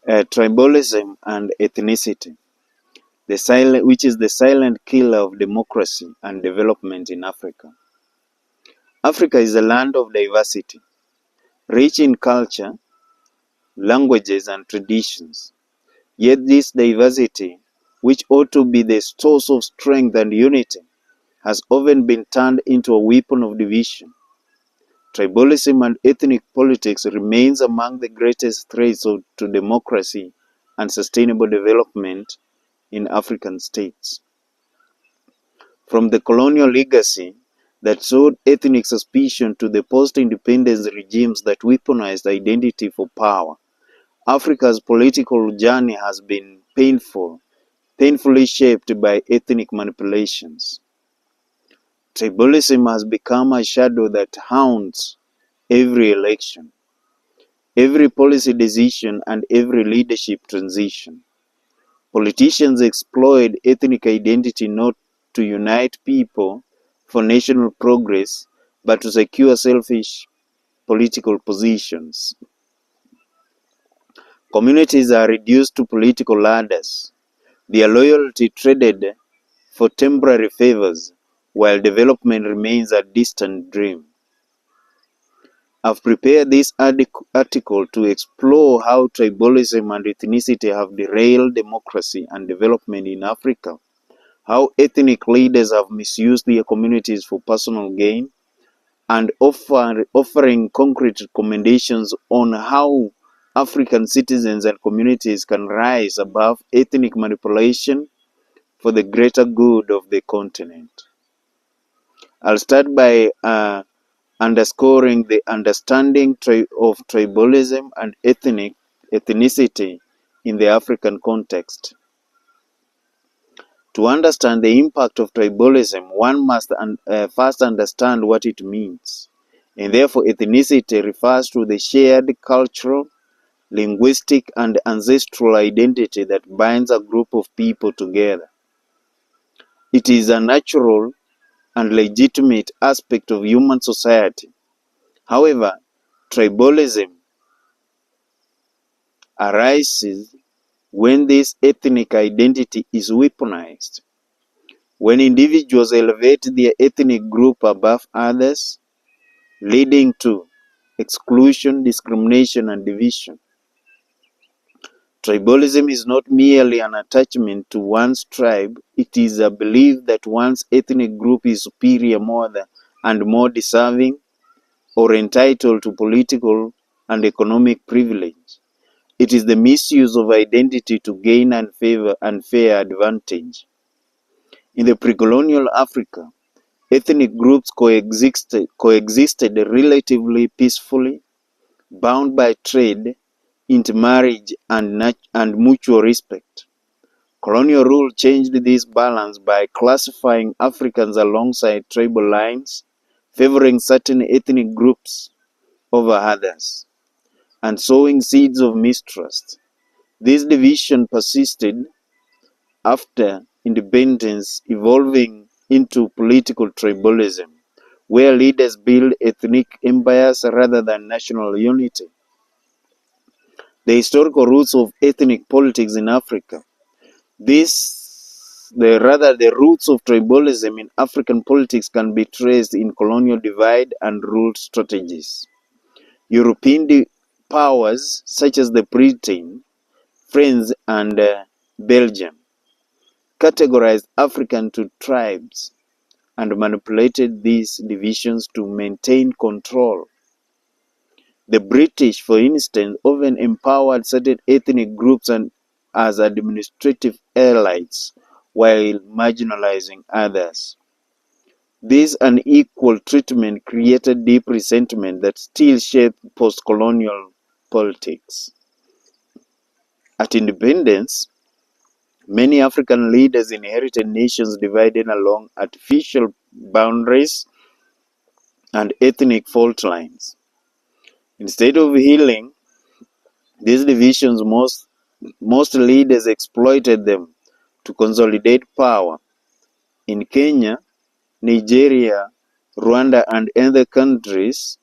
Tribalism and ethnicity, which is the silent killer of democracy and development in Africa. Africa is a land of diversity, rich in culture, languages, and traditions. Yet this diversity, which ought to be the source of strength and unity, has often been turned into a weapon of division. Tribalism and ethnic politics remains among the greatest threats to democracy and sustainable development in African states. From the colonial legacy that sowed ethnic suspicion to the post-independence regimes that weaponized identity for power, Africa's political journey has been painfully shaped by ethnic manipulations. Tribalism has become a shadow that haunts every election, every policy decision, and every leadership transition. Politicians exploit ethnic identity not to unite people for national progress, but to secure selfish political positions. Communities are reduced to political ladders, their loyalty traded for temporary favors, while development remains a distant dream. I've prepared this article to explore how tribalism and ethnicity have derailed democracy and development in Africa, how ethnic leaders have misused their communities for personal gain, and offering concrete recommendations on how African citizens and communities can rise above ethnic manipulation for the greater good of the continent. I'll start by underscoring the understanding of tribalism and ethnicity in the African context. To understand the impact of tribalism, one must first understand what it means. And therefore, ethnicity refers to the shared cultural, linguistic, and ancestral identity that binds a group of people together. It is a natural and legitimate aspect of human society. However, tribalism arises when this ethnic identity is weaponized, when individuals elevate their ethnic group above others, leading to exclusion, discrimination, and division. Tribalism is not merely an attachment to one's tribe, it is a belief that one's ethnic group is superior and more deserving or entitled to political and economic privilege. It is the misuse of identity to gain unfair advantage. In the pre-colonial Africa, ethnic groups coexisted relatively peacefully, bound by trade, intermarriage, and mutual respect. Colonial rule changed this balance by classifying Africans alongside tribal lines, favoring certain ethnic groups over others, and sowing seeds of mistrust. This division persisted after independence, evolving into political tribalism, where leaders build ethnic empires rather than national unity. The historical roots of ethnic politics in Africa. The roots of tribalism in African politics can be traced in colonial divide and rule strategies. European powers such as the Britain, France, and Belgium categorized Africans into tribes and manipulated these divisions to maintain control. The British, for instance, often empowered certain ethnic groups as administrative elites while marginalizing others. This unequal treatment created deep resentment that still shaped post-colonial politics. At independence, many African leaders inherited nations divided along artificial boundaries and ethnic fault lines. Instead of healing these divisions, most leaders exploited them to consolidate power. In Kenya, Nigeria, Rwanda, and other countries,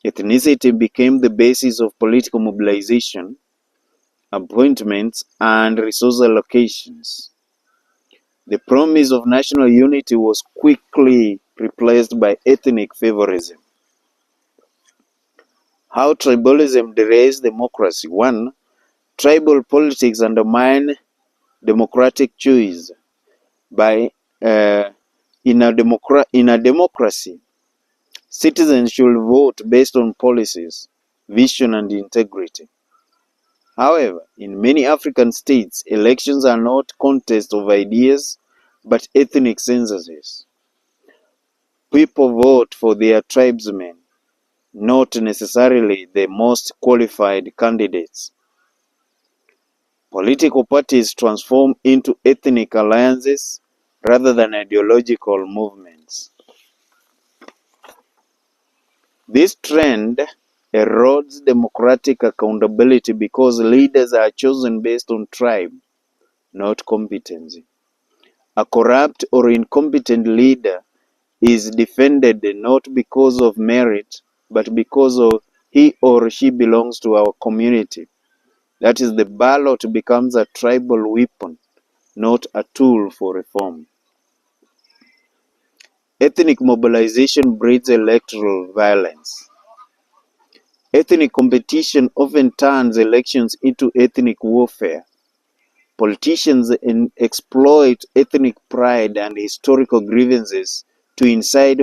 ethnicity became the basis of political mobilization, appointments, and resource allocations. The promise of national unity was quickly replaced by ethnic favorism. How tribalism derails democracy. 1. Tribal politics undermine democratic choice. By in a democracy, citizens should vote based on policies, vision, and integrity. However, in many African states, elections are not contests of ideas, but ethnic censuses. People vote for their tribesmen, not necessarily the most qualified candidates. Political parties transform into ethnic alliances rather than ideological movements. This trend erodes democratic accountability because leaders are chosen based on tribe, not competency. A corrupt or incompetent leader is defended not because of merit, but because of he or she belongs to our community. That is, the ballot becomes a tribal weapon, not a tool for reform. Ethnic mobilization breeds electoral violence. Ethnic competition often turns elections into ethnic warfare. Politicians exploit ethnic pride and historical grievances to incite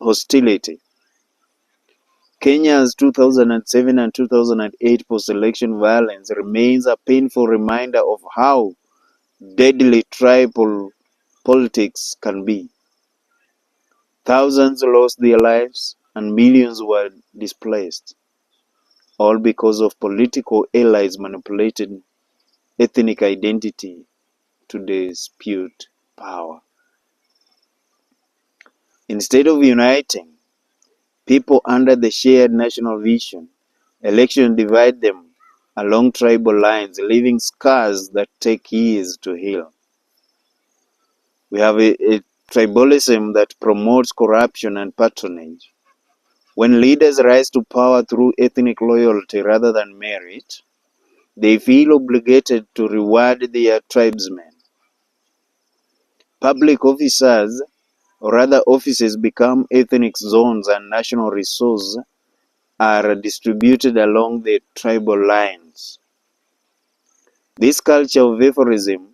hostility. Kenya's 2007 and 2008 post-election violence remains a painful reminder of how deadly tribal politics can be. Thousands lost their lives and millions were displaced, all because of political allies manipulating ethnic identity to dispute power. Instead of uniting people under the shared national vision, elections divide them along tribal lines, leaving scars that take years to heal. We have a tribalism that promotes corruption and patronage. When leaders rise to power through ethnic loyalty rather than merit, they feel obligated to reward their tribesmen. Public officers, or other offices, become ethnic zones and national resources are distributed along the tribal lines. This culture of favorism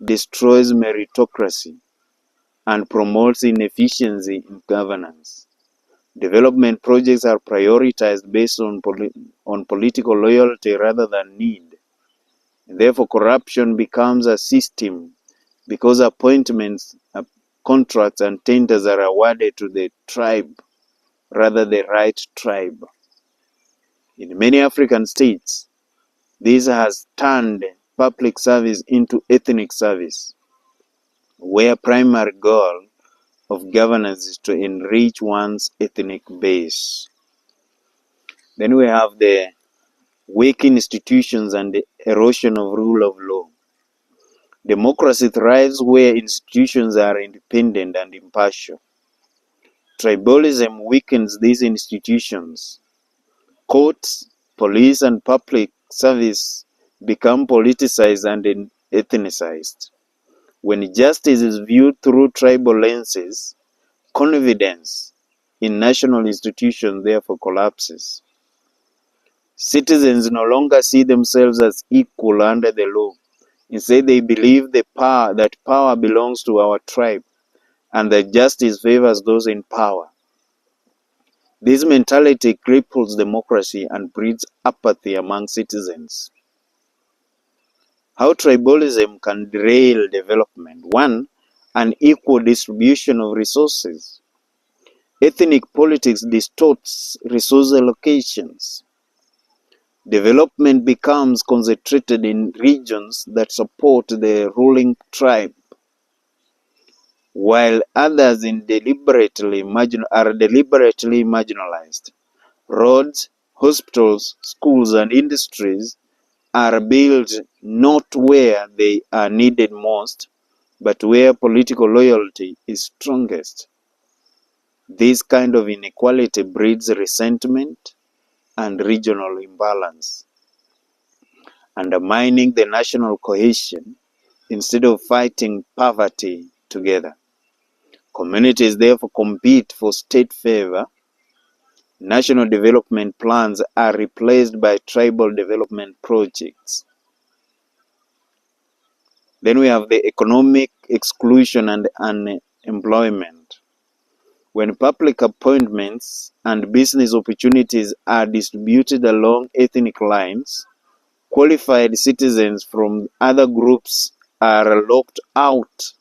destroys meritocracy and promotes inefficiency in governance. Development projects are prioritized based on political loyalty rather than need. Therefore, corruption becomes a system because appointments, contracts, and tenders are awarded to the tribe rather the right tribe. In many African states, this has turned public service into ethnic service, where primary goal of governance is to enrich one's ethnic base. Then we have the weak institutions and the erosion of rule of law. Democracy thrives where institutions are independent and impartial. Tribalism weakens these institutions. Courts, police, and public service become politicized and ethnicized. When justice is viewed through tribal lenses, confidence in national institutions therefore collapses. Citizens no longer see themselves as equal under the law. Instead, they believe that power belongs to our tribe and that justice favors those in power. This mentality cripples democracy and breeds apathy among citizens. How tribalism can derail development. 1. Unequal distribution of resources. Ethnic politics distorts resource allocations. Development becomes concentrated in regions that support the ruling tribe, while others are deliberately marginalized. Roads, hospitals, schools, and industries are built not where they are needed most, but where political loyalty is strongest. This kind of inequality breeds resentment and regional imbalance. undermining the national cohesion instead of fighting poverty together. Communities therefore compete for state favor. National development plans are replaced by tribal development projects. Then we have the economic exclusion and unemployment. When public appointments and business opportunities are distributed along ethnic lines, qualified citizens from other groups are locked out.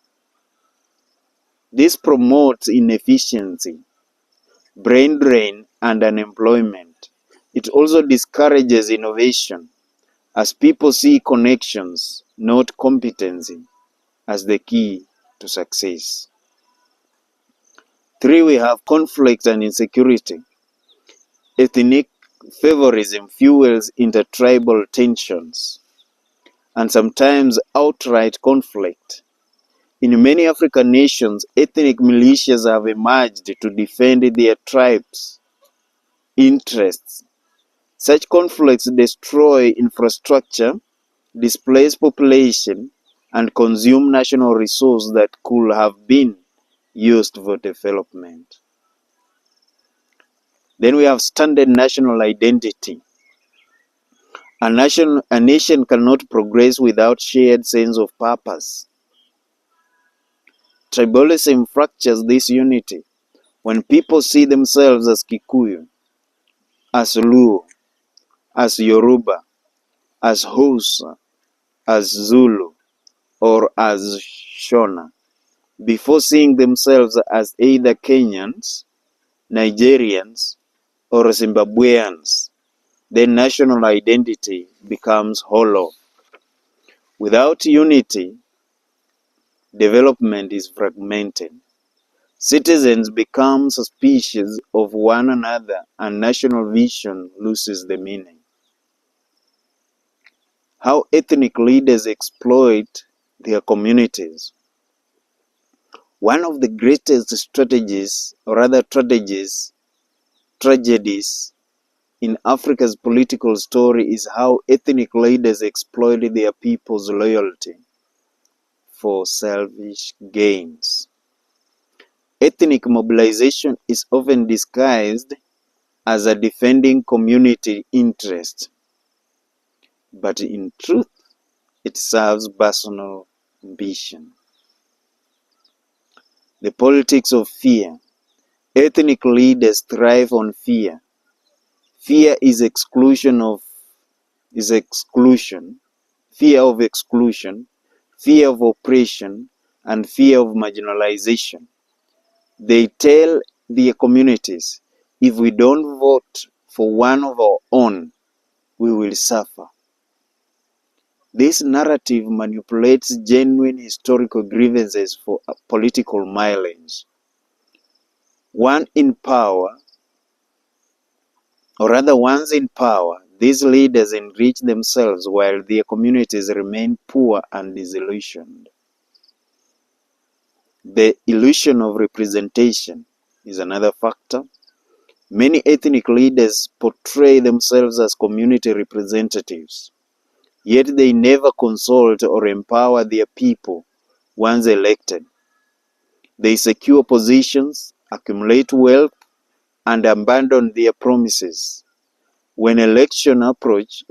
This promotes inefficiency, brain drain, and unemployment. It also discourages innovation, as people see connections, not competency, as the key to success. 3, we have conflict and insecurity. Ethnic favorism fuels intertribal tensions and sometimes outright conflict. In many African nations, ethnic militias have emerged to defend their tribes' interests. Such conflicts destroy infrastructure, displace population, and consume national resources that could have been used for development. Then we have standard national identity. A nation cannot progress without shared sense of purpose. Tribalism fractures this unity. When people see themselves as Kikuyu, as Luo, as Yoruba, as Hausa, as Zulu, or as Shona, before seeing themselves as either Kenyans, Nigerians, or Zimbabweans, then national identity becomes hollow. Without unity, development is fragmented. Citizens become suspicious of one another and national vision loses the meaning. How ethnic leaders exploit their communities. One of the greatest strategies, or rather tragedies in Africa's political story is how ethnic leaders exploited their people's loyalty for selfish gains. Ethnic mobilization is often disguised as a defending community interest, but in truth, it serves personal ambition. The politics of fear. Ethnic leaders thrive on fear. Fear is exclusion, fear of exclusion, fear of oppression, and fear of marginalization. They tell their communities, if we don't vote for one of our own, we will suffer. This narrative manipulates genuine historical grievances for political mileage. Once in power, these leaders enrich themselves while their communities remain poor and disillusioned. The illusion of representation is another factor. Many ethnic leaders portray themselves as community representatives, yet they never consult or empower their people once elected. They secure positions, accumulate wealth, and abandon their promises. When election approach,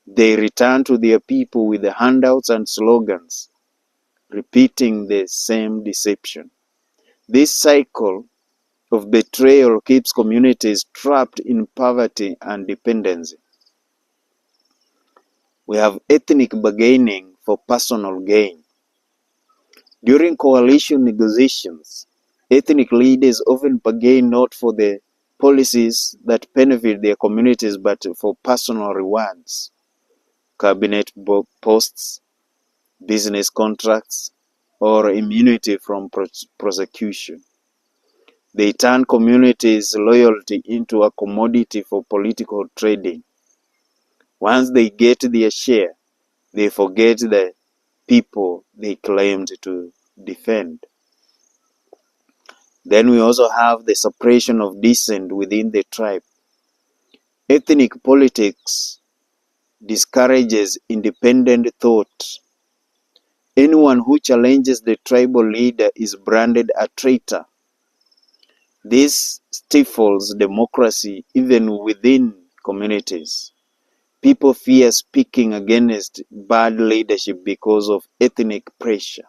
they return to their people with the handouts and slogans, repeating the same deception. This cycle of betrayal keeps communities trapped in poverty and dependency. We have ethnic bargaining for personal gain. During coalition negotiations, ethnic leaders often bargain not for the policies that benefit their communities but for personal rewards, cabinet posts, business contracts, or immunity from prosecution. They turn communities' loyalty into a commodity for political trading. Once they get their share, they forget the people they claimed to defend. Then we also have the suppression of dissent within the tribe. Ethnic politics discourages independent thought. Anyone who challenges the tribal leader is branded a traitor. This stifles democracy even within communities. People fear speaking against bad leadership because of ethnic pressure.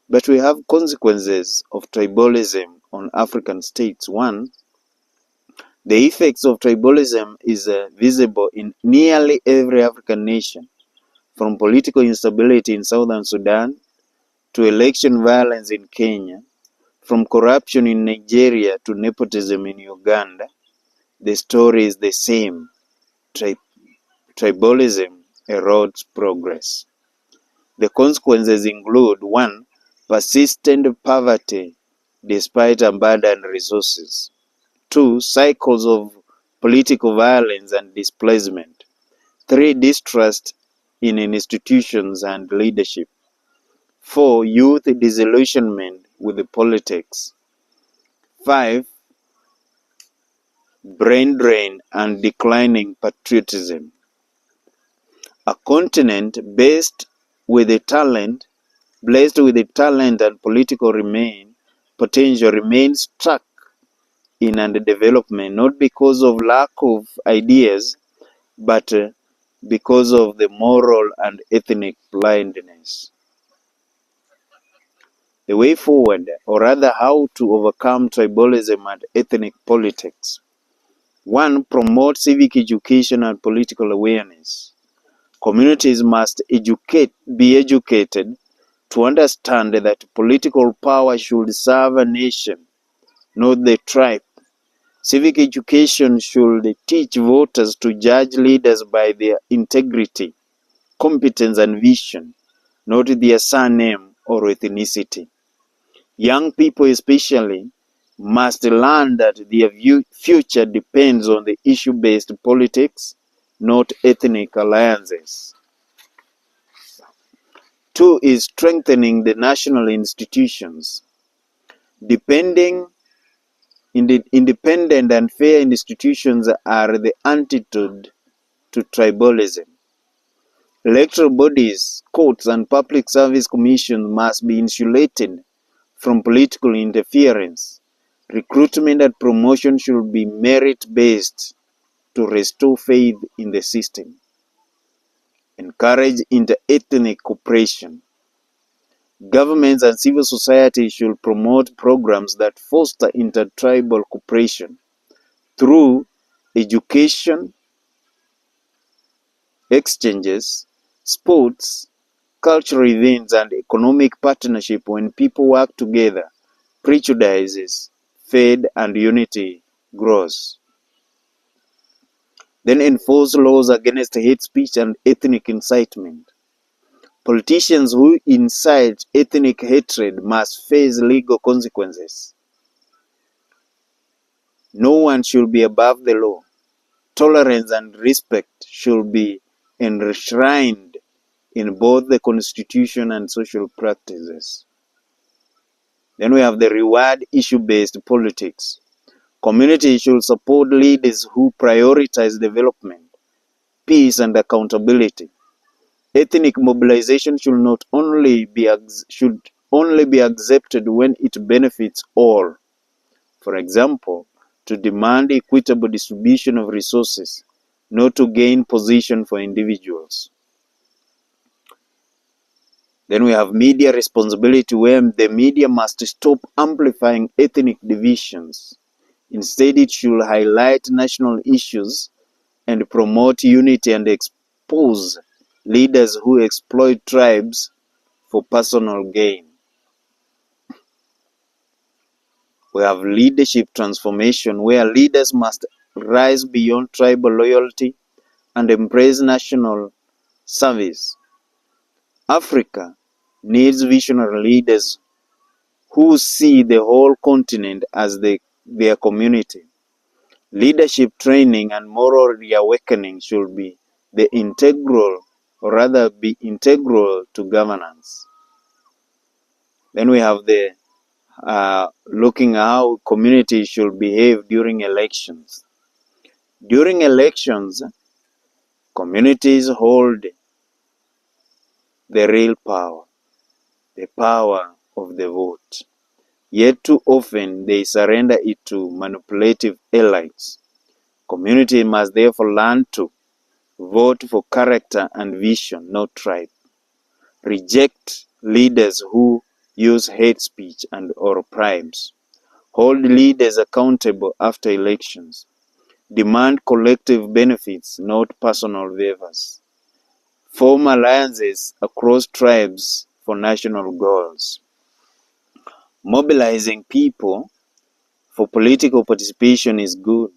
But we have consequences of tribalism on African states. One, the effects of tribalism is visible in nearly every African nation, from political instability in Southern Sudan to election violence in Kenya, from corruption in Nigeria to nepotism in Uganda. The story is the same. Tribalism erodes progress. The consequences include: 1. Persistent poverty despite abundant resources. 2. Cycles of political violence and displacement. 3. Distrust in institutions and leadership. 4. Youth disillusionment with politics. 5. Brain drain and declining patriotism. A continent blessed with the talent and political potential remains stuck in underdevelopment, not because of lack of ideas, but because of the moral and ethnic blindness. The way forward, or rather how to overcome tribalism and ethnic politics. 1. Promote civic education and political awareness. Communities must be educated to understand that political power should serve a nation, not the tribe. Civic education should teach voters to judge leaders by their integrity, competence, and vision, not their surname or ethnicity. Young people especially must learn that their future depends on the issue-based politics, not ethnic alliances. 2 is strengthening the national institutions. Independent and fair institutions are the antidote to tribalism. Electoral bodies, courts, and public service commissions must be insulated from political interference. Recruitment and promotion should be merit-based to restore faith in the system. Encourage inter-ethnic cooperation. Governments and civil society should promote programs that foster intertribal cooperation through education, exchanges, sports, cultural events, and economic partnership. When people work together, prejudices fade and unity grows. Then enforce laws against hate speech and ethnic incitement. Politicians who incite ethnic hatred must face legal consequences. No one should be above the law. Tolerance and respect should be enshrined in both the constitution and social practices. Then we have the reward issue-based politics. Communities should support leaders who prioritize development, peace, and accountability. Ethnic mobilization should only be accepted when it benefits all. For example, to demand equitable distribution of resources, not to gain position for individuals. Then we have media responsibility, where the media must stop amplifying ethnic divisions. Instead, it should highlight national issues and promote unity and expose leaders who exploit tribes for personal gain. We have leadership transformation, where leaders must rise beyond tribal loyalty and embrace national service. Africa needs visionary leaders who see the whole continent as their community. Leadership training and moral reawakening should be integral to governance. Then we have the looking at how communities should behave during elections. During elections, communities hold the real power, the power of the vote. Yet too often they surrender it to manipulative elites. Community must therefore learn to vote for character and vision, not tribe. Reject leaders who use hate speech and or bribes. Hold leaders accountable after elections. Demand collective benefits, not personal favors. Form alliances across tribes for national goals. Mobilizing people for political participation is good,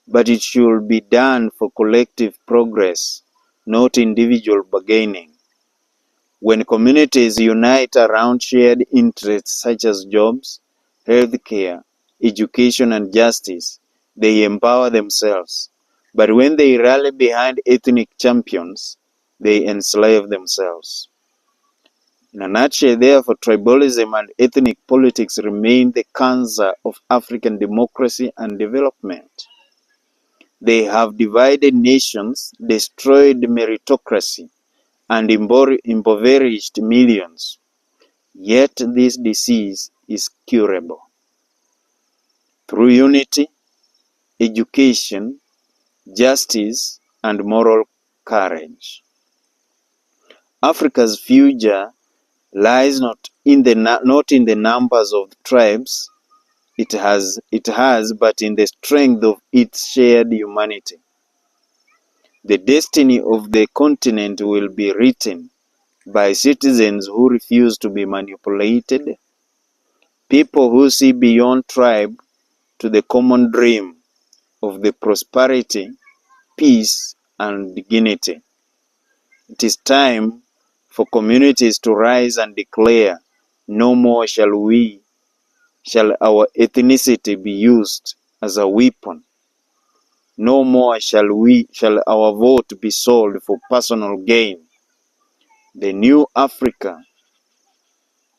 but it should be done for collective progress, not individual bargaining. When communities unite around shared interests such as jobs, healthcare, education, and justice, they empower themselves. But when they rally behind ethnic champions, they enslave themselves. In a nutshell, therefore, tribalism and ethnic politics remain the cancer of African democracy and development. They have divided nations, destroyed meritocracy, and impoverished millions. Yet this disease is curable. Through unity, education, justice, and moral courage. Africa's future lies not in the numbers of tribes it has, but in the strength of its shared humanity. The destiny of the continent will be written by citizens who refuse to be manipulated, people who see beyond tribe to the common dream of the prosperity, peace, and dignity. It is time for communities to rise and declare, no more shall our ethnicity be used as a weapon. No more shall our vote be sold for personal gain. The new Africa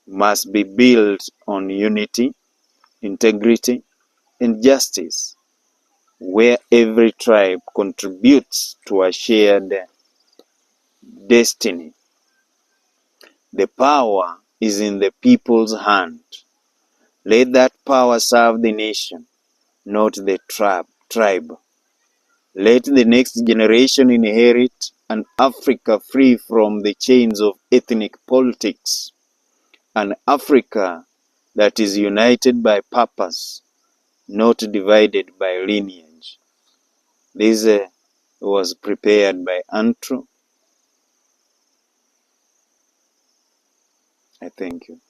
must be built on unity, integrity, and justice, where every tribe contributes to a shared destiny. The power is in the people's hand. Let that power serve the nation, not the tribe. Let the next generation inherit an Africa free from the chains of ethnic politics, an Africa that is united by purpose, not divided by lineage. This was prepared by Andrew. I thank you.